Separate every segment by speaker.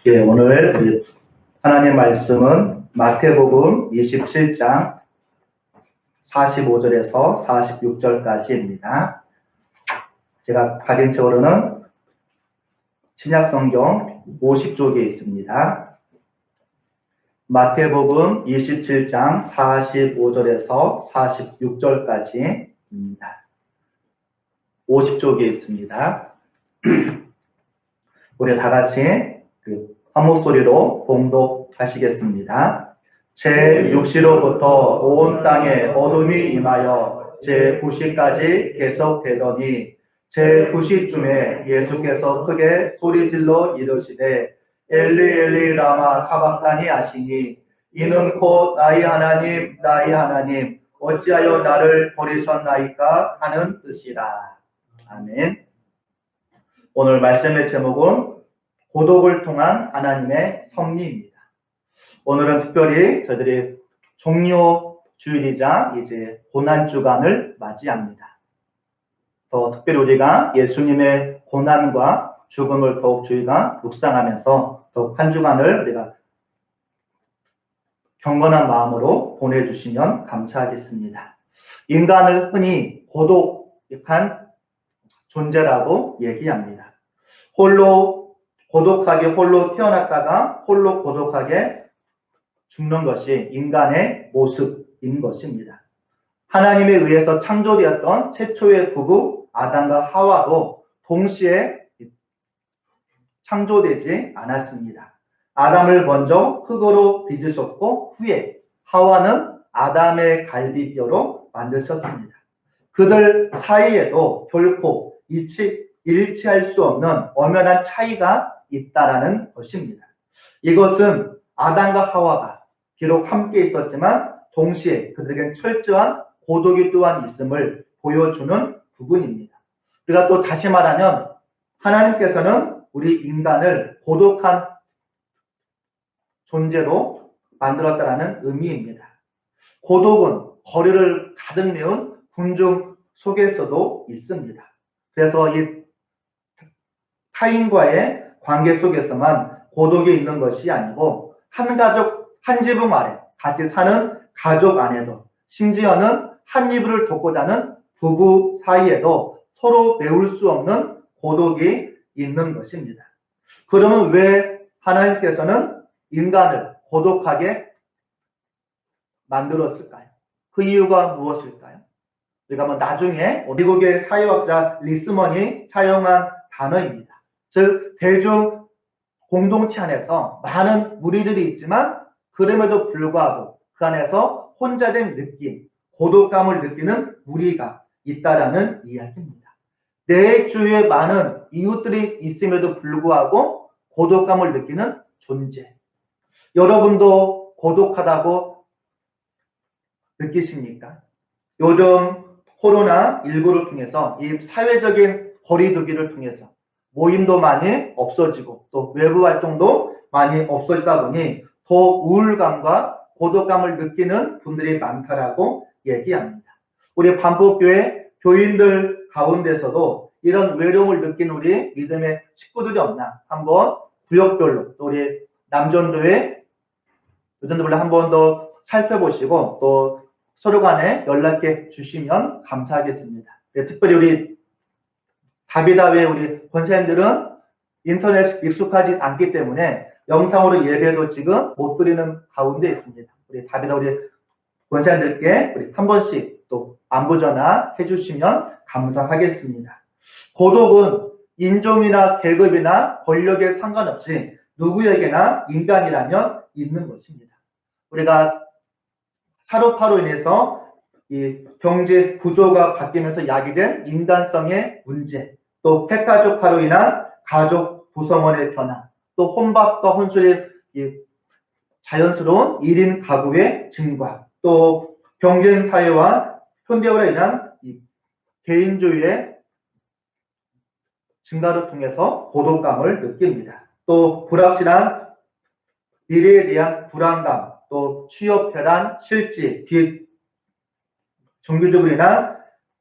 Speaker 1: 예, 오늘 우리 하나님 말씀은 마태복음 27장 45절에서 46절까지입니다. 제가 가진 책으로는 신약성경 50쪽에 있습니다. 마태복음 27장 45절에서 46절까지입니다. 50쪽에 있습니다. 우리 다 같이 한 목소리로 봉독하시겠습니다. 제6시로부터 온 땅에 어둠이 임하여 제9시까지 계속되더니 제9시쯤에 예수께서 크게 소리질러 이르시되 엘리 엘리 라마 사박다니 하시니 이는 곧 나의 하나님 나의 하나님 어찌하여 나를 버리셨나이까 하는 뜻이라. 아멘. 오늘 말씀의 제목은 고독을 통한 하나님의 섭리입니다. 오늘은 특별히 저희들이 종료 주일이자 이제 고난 주간을 맞이합니다. 더 특별히 우리가 예수님의 고난과 죽음을 더욱 저희가 묵상하면서 더욱 한 주간을 우리가 경건한 마음으로 보내주시면 감사하겠습니다. 인간을 흔히 고독한 존재라고 얘기합니다. 고독하게 홀로 태어났다가 홀로 고독하게 죽는 것이 인간의 모습인 것입니다. 하나님에 의해서 창조되었던 최초의 부부 아담과 하와도 동시에 창조되지 않았습니다. 아담을 먼저 흙으로 빚으셨고 후에 하와는 아담의 갈비뼈로 만드셨습니다. 그들 사이에도 결코 일치할 수 없는 엄연한 차이가 있다라는 것입니다. 이것은 아담과 하와가 비록 함께 있었지만 동시에 그들에겐 철저한 고독이 또한 있음을 보여주는 부분입니다. 우리가 또 다시 말하면 하나님께서는 우리 인간을 고독한 존재로 만들었다는 의미입니다. 고독은 거리를 가득 메운 군중 속에서도 있습니다. 그래서 이 타인과의 관계 속에서만 고독이 있는 것이 아니고 한 가족, 한 지붕 아래 같이 사는 가족 안에도 심지어는 한 이불을 덮고 자는 부부 사이에도 서로 메울 수 없는 고독이 있는 것입니다. 그러면 왜 하나님께서는 인간을 고독하게 만들었을까요? 그 이유가 무엇일까요? 우리가 나중에 미국의 사회학자 리스먼이 사용한 단어입니다. 즉 대중 공동체 안에서 많은 무리들이 있지만 그럼에도 불구하고 그 안에서 혼자된 느낌, 고독감을 느끼는 무리가 있다라는 이야기입니다. 내 주위에 많은 이웃들이 있음에도 불구하고 고독감을 느끼는 존재. 여러분도 고독하다고 느끼십니까? 요즘 코로나19를 통해서 이 사회적인 거리두기를 통해서 모임도 많이 없어지고 또 외부 활동도 많이 없어지다 보니 더 우울감과 고독감을 느끼는 분들이 많다라고 얘기합니다. 우리 반복교회 교인들 가운데서도 이런 외로움을 느끼는 우리 믿음의 식구들이 없나 한번 구역별로 또 우리 남전도회 여전도별로 한 번 더 살펴보시고 또 서로 간에 연락해 주시면 감사하겠습니다. 네, 특별히 우리 다비다회 우리 권사님들은 인터넷 익숙하지 않기 때문에 영상으로 예배도 지금 못 드리는 가운데 있습니다. 우리 다비다 우리 권사님들께 우리 한 번씩 또 안부 전화 해주시면 감사하겠습니다. 고독은 인종이나 계급이나 권력에 상관없이 누구에게나 인간이라면 있는 것입니다. 우리가 산업화로 인해서 이 경제 구조가 바뀌면서 야기된 인간성의 문제, 또 핵가족화로 인한 가족 구성원의 변화, 또 혼밥과 혼술의 자연스러운 1인 가구의 증가, 또 경쟁 사회와 현대화로 인한 개인주의의 증가를 통해서 고독감을 느낍니다. 또 불확실한 미래에 대한 불안감, 또 취업 대란, 실지, 정규직으로 인한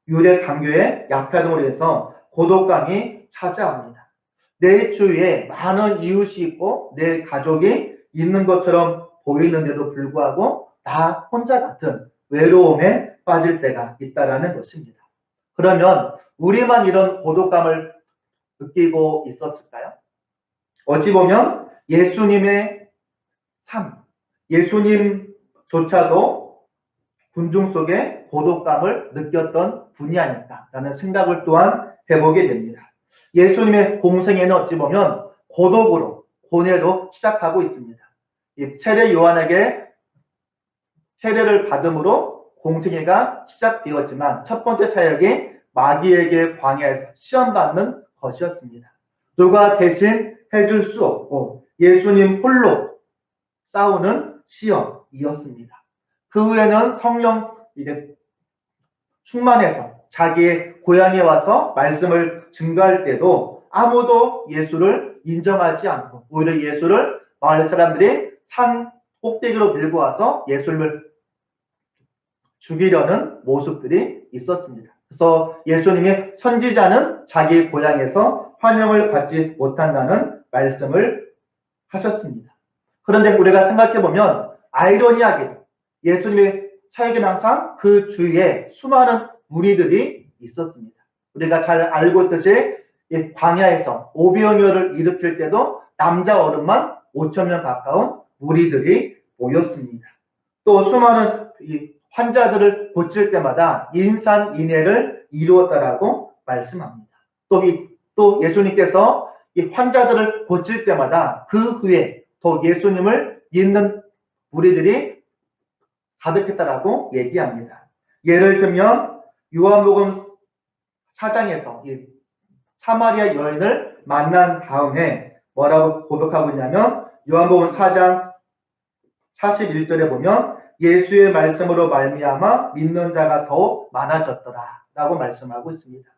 Speaker 1: 유대 강교의 약화등으로 해서 고독감이 찾아옵니다. 내 주위에 많은 이웃이 있고 내 가족이 있는 것처럼 보이는데도 불구하고 나 혼자 같은 외로움에 빠질 때가 있다라는 것입니다. 그러면 우리만 이런 고독감을 느끼고 있었을까요? 어찌 보면 예수님의 삶, 예수님조차도 군중 속에 고독감을 느꼈던 분이 아닐까라는 생각을 또한 해보게 됩니다. 예수님의 공생애는 어찌 보면 고독으로, 고뇌로 시작하고 있습니다. 이 세례 요한에게 세례를 받음으로 공생애가 시작되었지만 첫 번째 사역이 마귀에게 광야에서 시험받는 것이었습니다. 누가 대신 해줄 수 없고 예수님 홀로 싸우는 시험이었습니다. 그 후에는 성령 충만해서 자기의 고향에 와서 말씀을 증거할 때도 아무도 예수를 인정하지 않고 오히려 예수를 마을 사람들이 산 꼭대기로 밀고 와서 예수를 죽이려는 모습들이 있었습니다. 그래서 예수님이 선지자는 자기 고향에서 환영을 받지 못한다는 말씀을 하셨습니다. 그런데 우리가 생각해보면 아이러니하게도 예수님의 사역에는 항상 그 주위에 수많은 무리들이 있었습니다. 우리가 잘 알고 있듯이 광야에서 오병이어를 일으킬 때도 남자 어른만 5,000명 가까운 무리들이 모였습니다. 또 수많은 환자들을 고칠 때마다 인산인해를 이루었다라고 말씀합니다. 또 예수님께서 이 환자들을 고칠 때마다 그 후에 또 예수님을 믿는 무리들이 가득했다라고 얘기합니다. 예를 들면 요한복음 4장에서 이 사마리아 여인을 만난 다음에 뭐라고 고백하고 있냐면 요한복음 4장 41절에 보면 예수의 말씀으로 말미암아 믿는 자가 더 많아졌더라 라고 말씀하고 있습니다.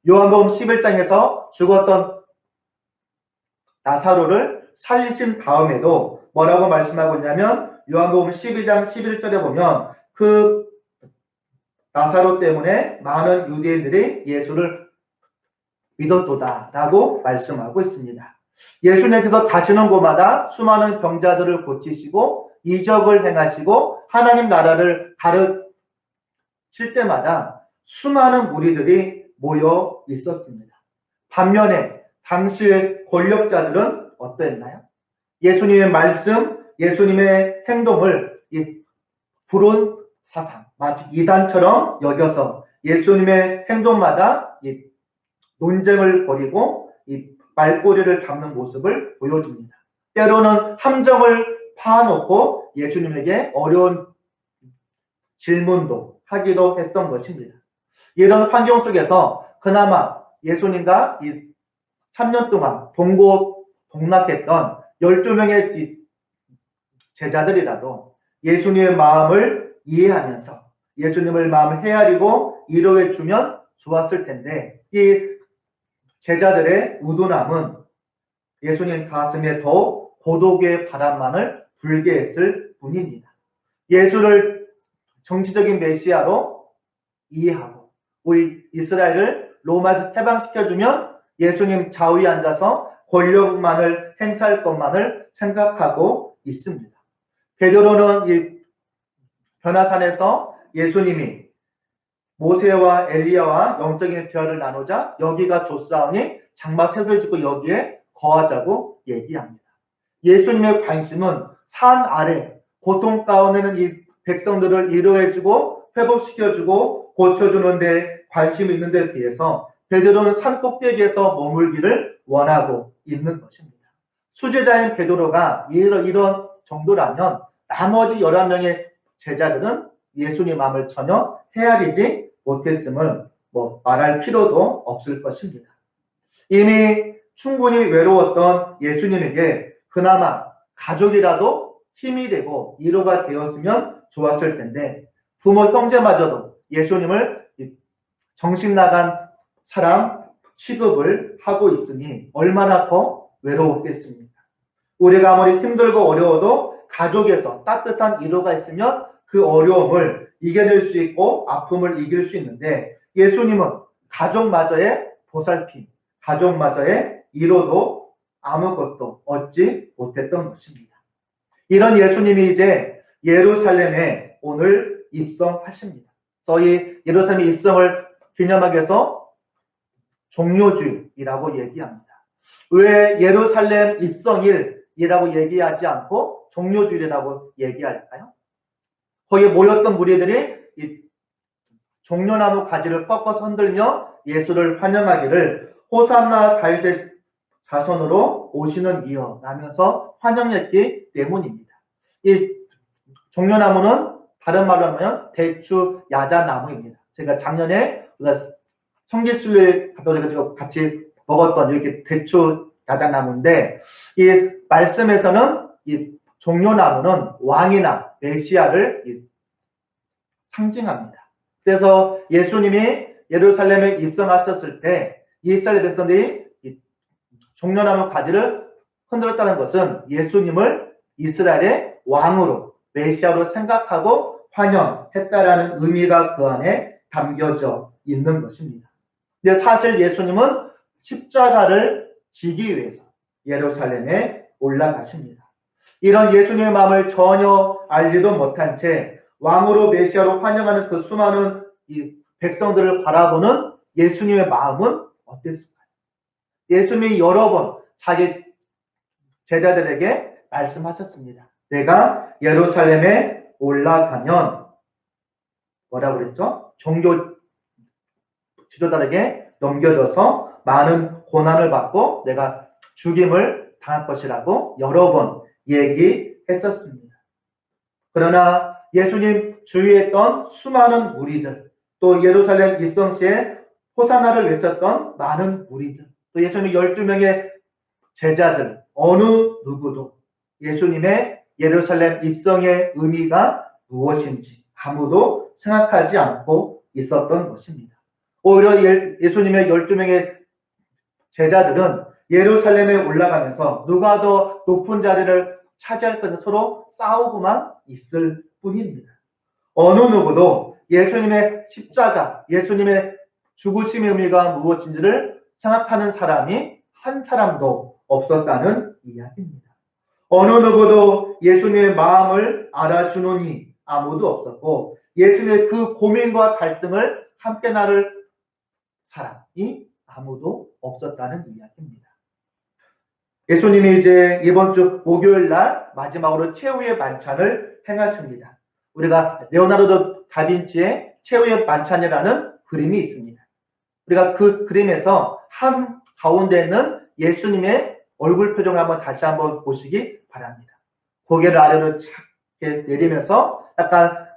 Speaker 1: 요한복음 11장에서 죽었던 나사로를 살리신 다음에도 뭐라고 말씀하고 있냐면 요한복음 12장 11절에 보면 그 나사로 때문에 많은 유대인들이 예수를 믿었도다 라고 말씀하고 있습니다. 예수님께서 가시는 곳마다 수많은 병자들을 고치시고 이적을 행하시고 하나님 나라를 가르칠 때마다 수많은 무리들이 모여 있었습니다. 반면에 당시의 권력자들은 어떠했나요? 예수님의 말씀, 예수님의 행동을 불온 사상, 마치 이단처럼 여겨서 예수님의 행동마다 논쟁을 벌이고 말꼬리를 잡는 모습을 보여줍니다. 때로는 함정을 파놓고 예수님에게 어려운 질문도 하기도 했던 것입니다. 이런 환경 속에서 그나마 예수님과 3년 동안 동고동락했던 12명의 제자들이라도 예수님의 마음을 이해하면서 예수님의 마음을 헤아리고 위로해 주면 좋았을 텐데 이 제자들의 우둔함은 예수님 가슴에 더 고독의 바람만을 불게 했을 뿐입니다. 예수를 정치적인 메시아로 이해하고 우리 이스라엘을 로마에서 해방시켜주면 예수님 좌우에 앉아서 권력만을 행사할 것만을 생각하고 있습니다. 베드로는 이 변화산에서 예수님이 모세와 엘리야와 영적인 대화를 나누자 여기가 좋사오니 장막 세를 짓고 여기에 거하자고 얘기합니다. 예수님의 관심은 산 아래 고통 가운데는 이 백성들을 위로해주고 회복시켜주고 고쳐주는 데 관심이 있는 데 비해서 베드로는 산 꼭대기에서 머물기를 원하고 있는 것입니다. 수제자인 베드로가 이런 정도라면 나머지 11명의 제자들은 예수님 마음을 전혀 헤아리지 못했음을 말할 필요도 없을 것입니다. 이미 충분히 외로웠던 예수님에게 그나마 가족이라도 힘이 되고 위로가 되었으면 좋았을 텐데 부모 형제마저도 예수님을 정신 나간 사람 취급을 하고 있으니 얼마나 더 외로웠겠습니까? 우리가 아무리 힘들고 어려워도 가족에서 따뜻한 위로가 있으면 그 어려움을 이겨낼 수 있고 아픔을 이길 수 있는데 예수님은 가족마저의 보살핌, 가족마저의 위로도 아무것도 얻지 못했던 것입니다. 이런 예수님이 이제 예루살렘에 오늘 입성하십니다. 저희 예루살렘 입성을 기념하기 위해서 종료주일이라고 얘기합니다. 왜 예루살렘 입성일이라고 얘기하지 않고 종료주일이라고 얘기할까요? 거기에 모였던 무리들이 이 종려나무 가지를 꺾어서 흔들며 예수를 환영하기를 호산나 다윗의 자손으로 오시는 이여 라면서 환영했기 때문입니다. 이 종려나무는 다른 말로 하면 대추 야자나무입니다. 제가 작년에 성지순례 가서 같이 먹었던 이렇게 대추 야자나무인데, 이 말씀에서는 이 종려나무는 왕이나 메시아를 상징합니다. 그래서 예수님이 예루살렘에 입성하셨을 때 이스라엘 백성들이 종려나무 가지를 흔들었다는 것은 예수님을 이스라엘의 왕으로, 메시아로 생각하고 환영했다라는 의미가 그 안에 담겨져 있는 것입니다. 근데 사실 예수님은 십자가를 지기 위해서 예루살렘에 올라가십니다. 이런 예수님의 마음을 전혀 알지도 못한 채 왕으로 메시아로 환영하는 그 수많은 이 백성들을 바라보는 예수님의 마음은 어땠을까요? 예수님이 여러 번 자기 제자들에게 말씀하셨습니다. 내가 예루살렘에 올라가면 뭐라고 그랬죠? 종교 지도자에게 넘겨져서 많은 고난을 받고 내가 죽임을 당할 것이라고 여러 번 얘기했었습니다. 그러나 예수님 주위에 있던 수많은 무리들, 또 예루살렘 입성 시에 호산나를 외쳤던 많은 무리들, 또 예수님의 12명의 제자들, 어느 누구도 예수님의 예루살렘 입성의 의미가 무엇인지 아무도 생각하지 않고 있었던 것입니다. 오히려 예수님의 12명의 제자들은 예루살렘에 올라가면서 누가 더 높은 자리를 차지할 것을 서로 싸우고만 있을 뿐입니다. 어느 누구도 예수님의 십자가, 예수님의 죽으심의 의미가 무엇인지를 생각하는 사람이 한 사람도 없었다는 이야기입니다. 어느 누구도 예수님의 마음을 알아주느니 아무도 없었고, 예수님의 그 고민과 갈등을 함께 나눌 사람이 아무도 없었다는 이야기입니다. 예수님이 이제 이번 주 목요일 날 마지막으로 최후의 만찬을 행하십니다. 우리가 레오나르도 다빈치의 최후의 만찬이라는 그림이 있습니다. 우리가 그 그림에서 한 가운데는 예수님의 얼굴 표정을 다시 한번 보시기 바랍니다. 고개를 아래로 착 내리면서 약간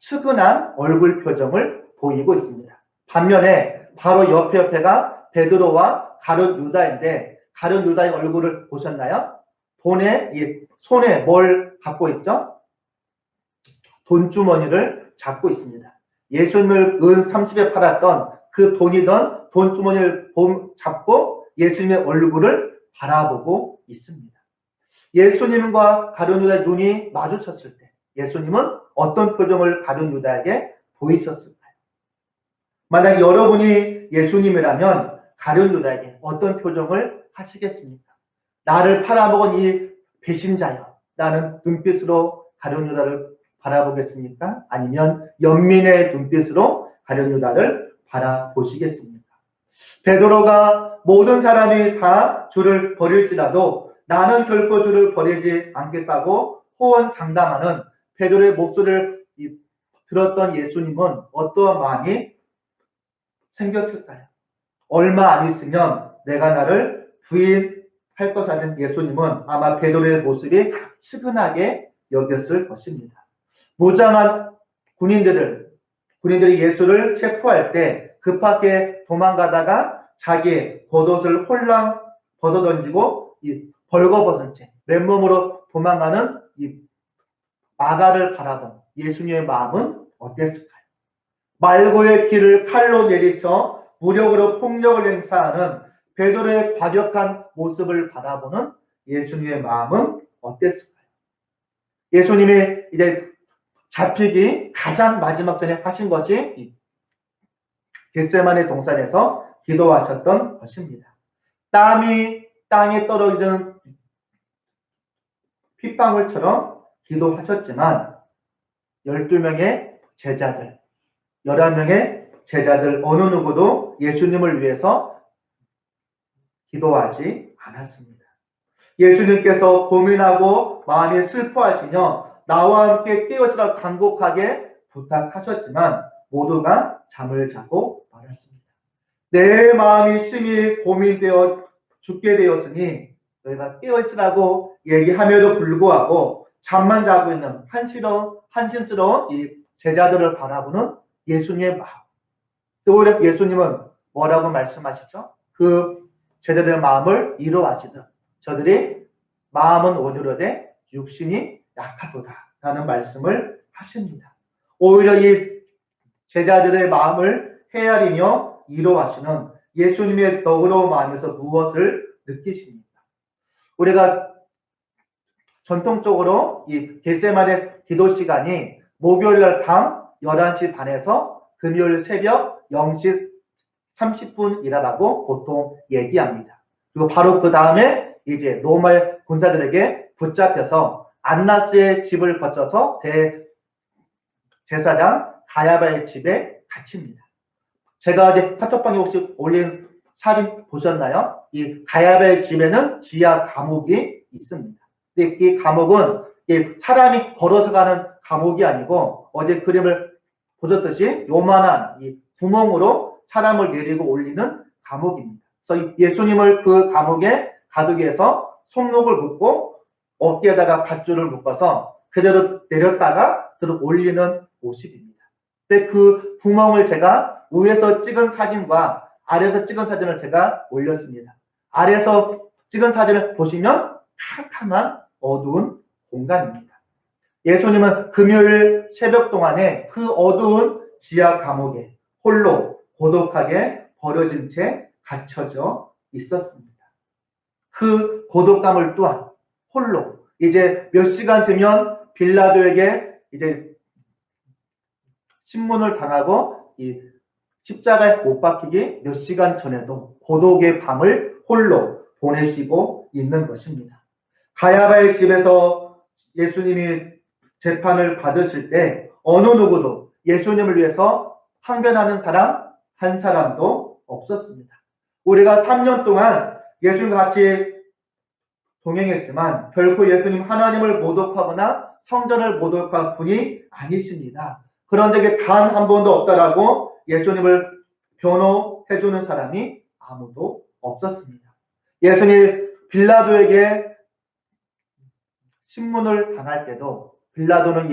Speaker 1: 측은한 얼굴 표정을 보이고 있습니다. 반면에 바로 옆에가 베드로와 가룟 유다인데, 가룟 유다의 얼굴을 보셨나요? 손에 뭘 갖고 있죠? 돈주머니를 잡고 있습니다. 예수님을 은 30에 팔았던 그 돈이던 돈주머니를 잡고 예수님의 얼굴을 바라보고 있습니다. 예수님과 가룟 유다의 눈이 마주쳤을 때 예수님은 어떤 표정을 가룟 유다에게 보이셨을까요? 만약 여러분이 예수님이라면 가룟 유다에게 어떤 표정을 하시겠습니까? 나를 팔아먹은 이 배신자여, 라는 눈빛으로 가룟 유다를 바라보겠습니까? 아니면 연민의 눈빛으로 가룟 유다를 바라보시겠습니까? 베드로가 모든 사람이 다 주를 버릴지라도 나는 결코 주를 버리지 않겠다고 호언장담하는 베드로의 목소리를 들었던 예수님은 어떠한 마음이 생겼을까요? 얼마 안 있으면 내가 나를 부인할 것 같은 예수님은 아마 베드로의 모습이 측은하게 여겼을 것입니다. 무장한 군인들이 예수를 체포할 때 급하게 도망가다가 자기의 겉옷을 홀랑 벗어던지고 벌거벗은 채 맨몸으로 도망가는 이 마가를 바라본 예수님의 마음은 어땠을까요? 말고의 길을 칼로 내리쳐 무력으로 폭력을 행사하는 베드로의 과격한 모습을 바라보는 예수님의 마음은 어땠을까요? 예수님이 이제 잡히기 가장 마지막 전에 하신 것이 겟세마네 동산에서 기도하셨던 것입니다. 땀이 땅에 떨어지는 핏방울처럼 기도하셨지만 12명의 제자들, 11명의 제자들 어느 누구도 예수님을 위해서 기도하지 않았습니다. 예수님께서 고민하고 마음이 슬퍼하시며 나와 함께 깨어있으라 간곡하게 부탁하셨지만 모두가 잠을 자고 말았습니다. 내 마음이 심히 고민되어 죽게 되었으니 너희가 깨어있으라고 얘기함에도 불구하고 잠만 자고 있는 한심스러운 이 제자들을 바라보는 예수님의 마음. 또 예수님은 뭐라고 말씀하시죠? 그 제자들의 마음을 이루하시듯 저들이 마음은 온유로되 육신이 약하도다 라는 말씀을 하십니다. 오히려 이 제자들의 마음을 헤아리며 이루하시는 예수님의 너그러운 마음에서 무엇을 느끼십니까? 우리가 전통적으로 이 겟세마네 기도 시간이 목요일날 밤 11시 반에서 금요일 새벽 0시 30분이라고 보통 얘기합니다. 그리고 바로 그 다음에 이제 로마의 군사들에게 붙잡혀서 안나스의 집을 거쳐서 제사장 가야바의 집에 갇힙니다. 제가 어제 카톡방에 혹시 올린 사진 보셨나요? 이 가야바의 집에는 지하 감옥이 있습니다. 근데 이 감옥은 사람이 걸어서 가는 감옥이 아니고 어제 그림을 보셨듯이 요만한 이 구멍으로 사람을 내리고 올리는 감옥입니다. 그래서 예수님을 그 감옥에 가두기 위해서 손목을 묶고 어깨에다가 밧줄을 묶어서 그대로 내렸다가 들어 올리는 모습입니다. 근데 그 구멍을 제가 위에서 찍은 사진과 아래에서 찍은 사진을 제가 올렸습니다. 아래에서 찍은 사진을 보시면 캄캄한 어두운 공간입니다. 예수님은 금요일 새벽 동안에 그 어두운 지하 감옥에 홀로 고독하게 버려진 채 갇혀져 있었습니다. 그 고독감을 또한 홀로 이제 몇 시간 뒤면 빌라도에게 이제 신문을 당하고 이 십자가에 못 박히기 몇 시간 전에도 고독의 밤을 홀로 보내시고 있는 것입니다. 가야바의 집에서 예수님이 재판을 받으실 때 어느 누구도 예수님을 위해서 항변하는 사람 한 사람도 없었습니다. 우리가 3년 동안 예수님과 같이 동행했지만 결코 예수님 하나님을 모독하거나 성전을 모독한 분이 아니십니다. 그런 적이 단 한 번도 없다라고 예수님을 변호해주는 사람이 아무도 없었습니다. 예수님 빌라도에게 신문을 당할 때도 빌라도는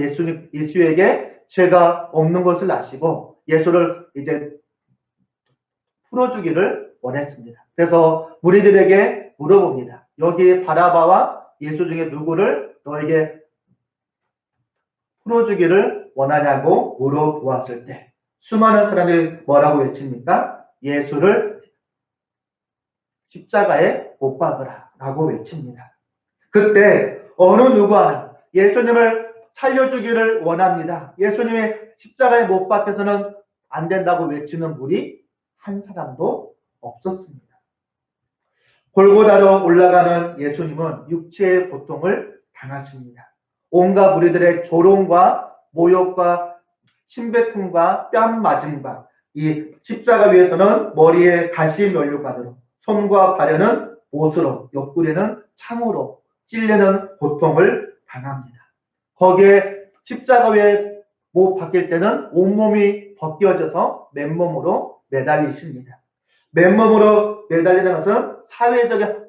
Speaker 1: 예수에게 죄가 없는 것을 아시고 예수를 이제 풀어주기를 원했습니다. 그래서 무리들에게 물어봅니다. 여기 바라바와 예수 중에 누구를 너에게 풀어주기를 원하냐고 물어보았을 때 수많은 사람들이 뭐라고 외칩니까? 예수를 십자가에 못 박으라 라고 외칩니다. 그때 어느 누구 하나 예수님을 살려주기를 원합니다. 예수님의 십자가에 못 박혀서는 안 된다고 외치는 무리 한 사람도 없었습니다. 골고다로 올라가는 예수님은 육체의 고통을 당하십니다. 온갖 무리들의 조롱과 모욕과 침뱉음과 뺨 맞음과 이 십자가 위에서는 머리에 가시 면류관으로 손과 발에는 못으로 옆구리는 창으로 찔리는 고통을 당합니다. 거기에 십자가 위에 못 박힐 때는 온몸이 벗겨져서 맨몸으로 매달리십니다. 맨몸으로 매달리는 것은 사회적인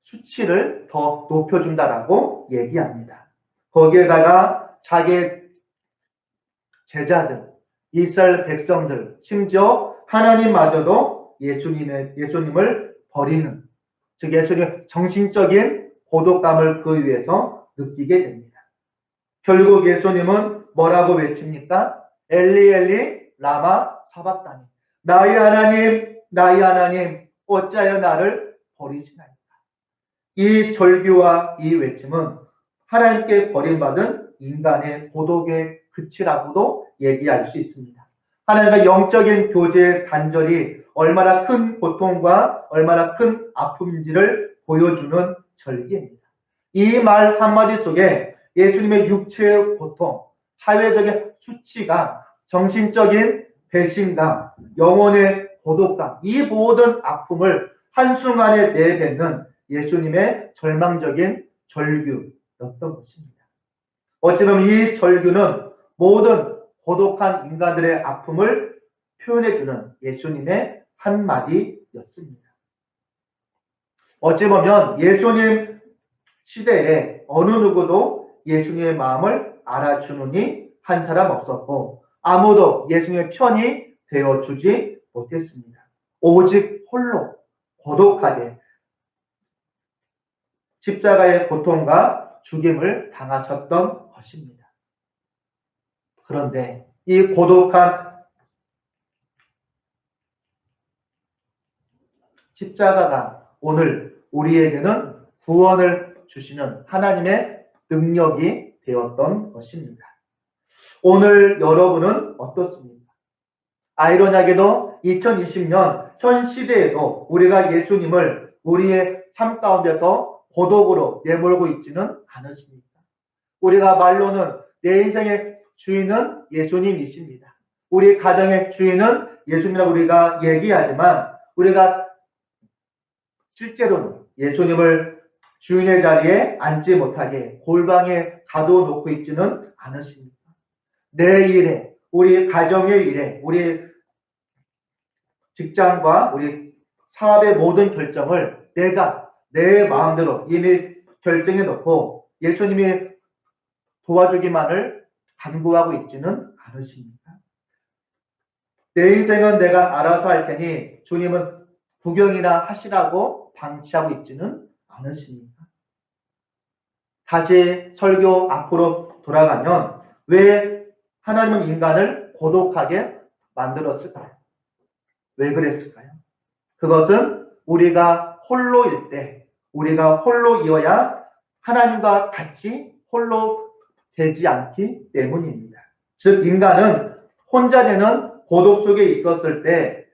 Speaker 1: 수치를 더 높여준다라고 얘기합니다. 거기에다가 자기의 제자들, 이스라엘 백성들, 심지어 하나님마저도 예수님을 버리는, 즉 예수님의 정신적인 고독감을 그 위에서 느끼게 됩니다. 결국 예수님은 뭐라고 외칩니까? 엘리 엘리 라마 사박다니, 나의 하나님 어찌하여 나를 버리시나이까. 이 절규와 이 외침은 하나님께 버림받은 인간의 고독의 끝이라고도 얘기할 수 있습니다. 하나님과 영적인 교제의 단절이 얼마나 큰 고통과 얼마나 큰 아픔인지를 보여주는 절기입니다. 이 말 한마디 속에 예수님의 육체의 고통, 사회적인 수치감, 정신적인 배신감, 영혼의 고독감, 이 모든 아픔을 한순간에 내뱉는 예수님의 절망적인 절규였던 것입니다. 어찌보면 이 절규는 모든 고독한 인간들의 아픔을 표현해주는 예수님의 한마디였습니다. 어찌 보면 예수님 시대에 어느 누구도 예수님의 마음을 알아주느니 한 사람 없었고 아무도 예수님의 편이 되어주지 못했습니다. 오직 홀로 고독하게 십자가의 고통과 죽임을 당하셨던 것입니다. 그런데 이 고독한 십자가가 오늘 우리에게는 구원을 주시는 하나님의 능력이 되었던 것입니다. 오늘 여러분은 어떻습니까? 아이러니하게도 2020년 현 시대에도 우리가 예수님을 우리의 삶 가운데서 고독으로 내몰고 있지는 않으십니까? 우리가 말로는 내 인생의 주인은 예수님이십니다. 우리 가정의 주인은 예수님이라고 우리가 얘기하지만 우리가 실제로는 예수님을 주인의 자리에 앉지 못하게 골방에 가둬놓고 있지는 않으십니까? 내 일에, 우리 가정의 일에, 우리 직장과 우리 사업의 모든 결정을 내가 내 마음대로 이미 결정해 놓고 예수님이 도와주기만을 간구하고 있지는 않으십니까? 내 인생은 내가 알아서 할 테니 주님은 구경이나 하시라고 방치하고 있지는 않으십니까? 다시 설교 앞으로 돌아가면 왜 하나님은 인간을 고독하게 만들었을까요? 왜 그랬을까요? 그것은 우리가 홀로일 때, 우리가 홀로이어야 하나님과 같이 홀로 되지 않기 때문입니다. 즉 인간은 혼자 되는 고독 속에 있었을 때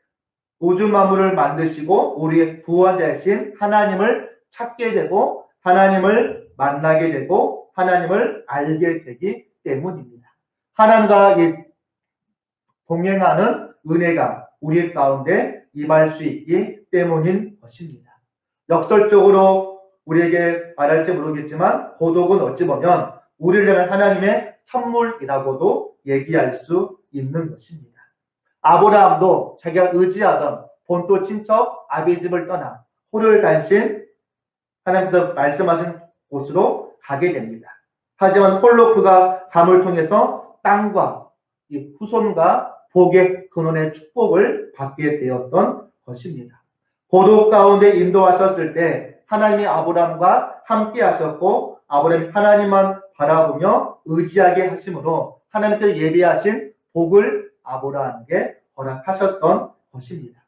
Speaker 1: 우주 만물을 만드시고 우리의 구원자이신 하나님을 찾게 되고 하나님을 만나게 되고 하나님을 알게 되기 때문입니다. 하나님과 동행하는 은혜가 우리 가운데 임할 수 있기 때문인 것입니다. 역설적으로 우리에게 말할지 모르겠지만 고독은 어찌 보면 우리를 향한 하나님의 선물이라고도 얘기할 수 있는 것입니다. 아브라함도 자기가 의지하던 본토 친척 아비집을 떠나 호를 단신 하나님께서 말씀하신 곳으로 가게 됩니다. 하지만 홀로 그가 밤을 통해서 땅과 이 후손과 복의 근원의 축복을 받게 되었던 것입니다. 고독 가운데 인도하셨을 때 하나님이 아브라함과 함께 하셨고 아브라함이 하나님만 바라보며 의지하게 하심으로 하나님께서 예비하신 복을 아브라함에게 허락하셨던 것입니다.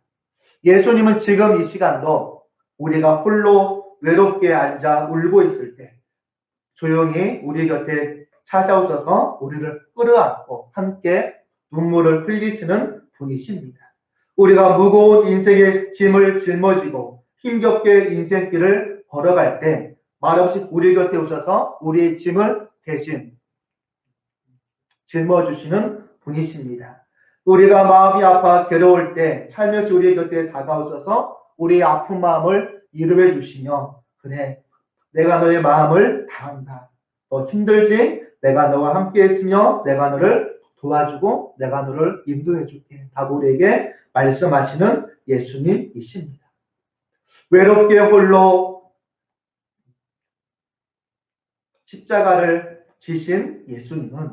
Speaker 1: 예수님은 지금 이 시간도 우리가 홀로 외롭게 앉아 울고 있을 때 조용히 우리 곁에 찾아오셔서 우리를 끌어안고 함께 눈물을 흘리시는 분이십니다. 우리가 무거운 인생의 짐을 짊어지고 힘겹게 인생길을 걸어갈 때 말없이 우리 곁에 오셔서 우리의 짐을 대신 짊어주시는 분이십니다. 우리가 마음이 아파 괴로울 때 살며시 우리 곁에 다가오셔서 우리의 아픈 마음을 위로해 주시며 그래 내가 너의 마음을 다 안다. 너 힘들지? 내가 너와 함께 했으며 내가 너를 도와주고 내가 너를 인도해 줄게. 다 우리에게 말씀하시는 예수님이십니다. 외롭게 홀로 십자가를 지신 예수님은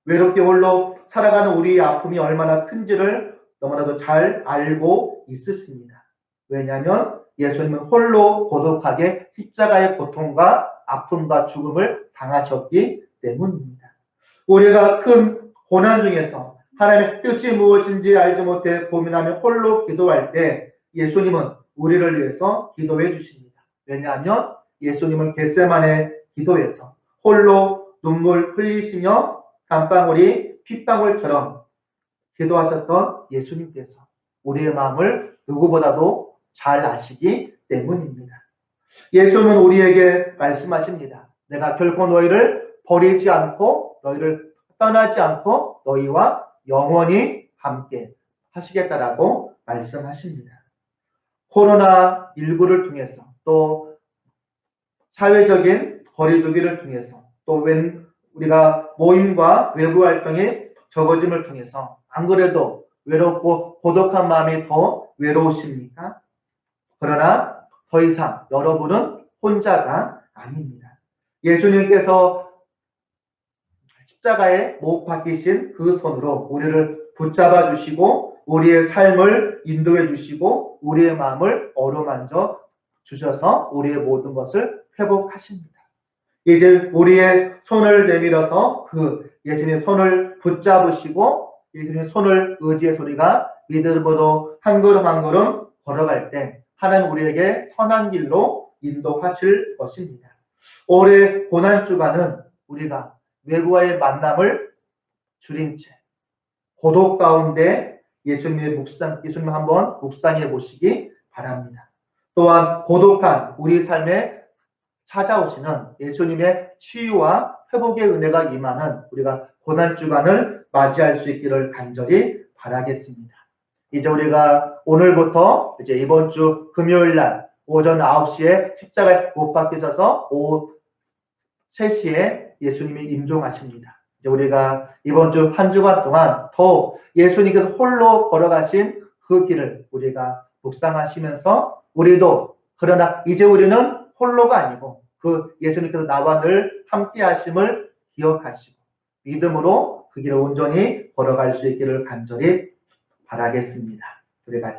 Speaker 1: 외롭게 홀로 살아가는 우리의 아픔이 얼마나 큰지를 너무나도 잘 알고 있으십니다. 왜냐하면 예수님은 홀로 고독하게 십자가의 고통과 아픔과 죽음을 당하셨기 때문입니다. 우리가 큰 고난 중에서 하나님의 뜻이 무엇인지 알지 못해 고민하며 홀로 기도할 때 예수님은 우리를 위해서 기도해 주십니다. 왜냐하면 예수님은 겟세마네 기도에서 홀로 눈물 흘리시며 땀방울이 핏방울처럼 기도하셨던 예수님께서 우리의 마음을 누구보다도 잘 아시기 때문입니다. 예수는 우리에게 말씀하십니다. 내가 결코 너희를 버리지 않고 너희를 떠나지 않고 너희와 영원히 함께 하시겠다라고 말씀하십니다. 코로나19를 통해서 또 사회적인 거리두기를 통해서 또 우리가 모임과 외부 활동이 적어짐을 통해서 안 그래도 외롭고 고독한 마음이 더 외로우십니까? 그러나 더 이상 여러분은 혼자가 아닙니다. 예수님께서 십자가에 못 박히신 그 손으로 우리를 붙잡아 주시고 우리의 삶을 인도해 주시고 우리의 마음을 어루만져 주셔서 우리의 모든 것을 회복하십니다. 이제 우리의 손을 내밀어서 그 예수님의 손을 붙잡으시고 예수님의 손을 의지해서 우리가 믿음으로 한 걸음 한 걸음 걸어갈 때 하나님 우리에게 선한 길로 인도하실 것입니다. 올해 고난주간은 우리가 외부와의 만남을 줄인 채 고독 가운데 예수님 한번 묵상해 보시기 바랍니다. 또한 고독한 우리 삶에 찾아오시는 예수님의 치유와 회복의 은혜가 임하는 우리가 고난주간을 맞이할 수 있기를 간절히 바라겠습니다. 이제 우리가 오늘부터 이제 이번 주 금요일 날 오전 9시에 십자가에 못 박히셔서 오후 3시에 예수님이 임종하십니다. 이제 우리가 이번 주 한 주간 동안 더 예수님께서 홀로 걸어가신 그 길을 우리가 묵상하시면서 우리도 그러나 이제 우리는 홀로가 아니고 그 예수님께서 나와 늘 함께 하심을 기억하시고 믿음으로 그 길을 온전히 걸어갈 수 있기를 간절히 바라겠습니다. 우리 같이